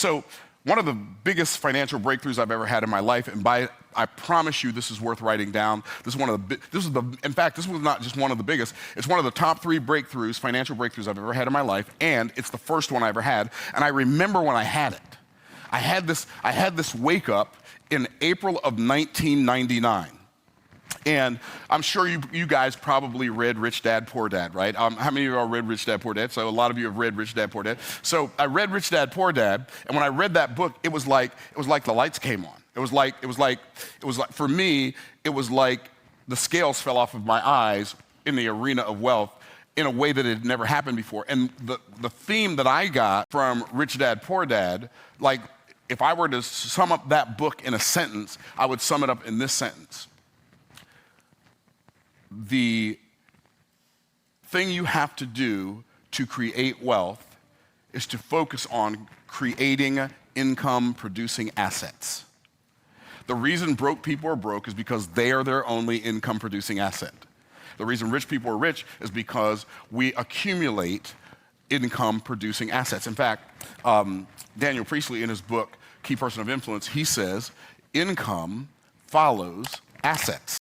So one of the biggest financial breakthroughs I've ever had in my life, and I promise you this is worth writing down. In fact, this was not just one of the biggest. It's one of the top 3 breakthroughs, financial breakthroughs I've ever had in my life, and it's the first one I ever had. And I remember when I had it. I had this wake up in April of 1999. And I'm sure you guys probably read Rich Dad, Poor Dad, right? How many of you all read Rich Dad, Poor Dad? So a lot of you have read Rich Dad, Poor Dad. So I read Rich Dad, Poor Dad, and when I read that book, it was like the lights came on. It was like for me, it was like the scales fell off of my eyes in the arena of wealth in a way that had never happened before. And the theme that I got from Rich Dad, Poor Dad, like if I were to sum up that book in a sentence, I would sum it up in this sentence. The thing you have to do to create wealth is to focus on creating income-producing assets. The reason broke people are broke is because they are their only income-producing asset. The reason rich people are rich is because we accumulate income-producing assets. In fact, Daniel Priestley, in his book, Key Person of Influence, he says, income follows assets.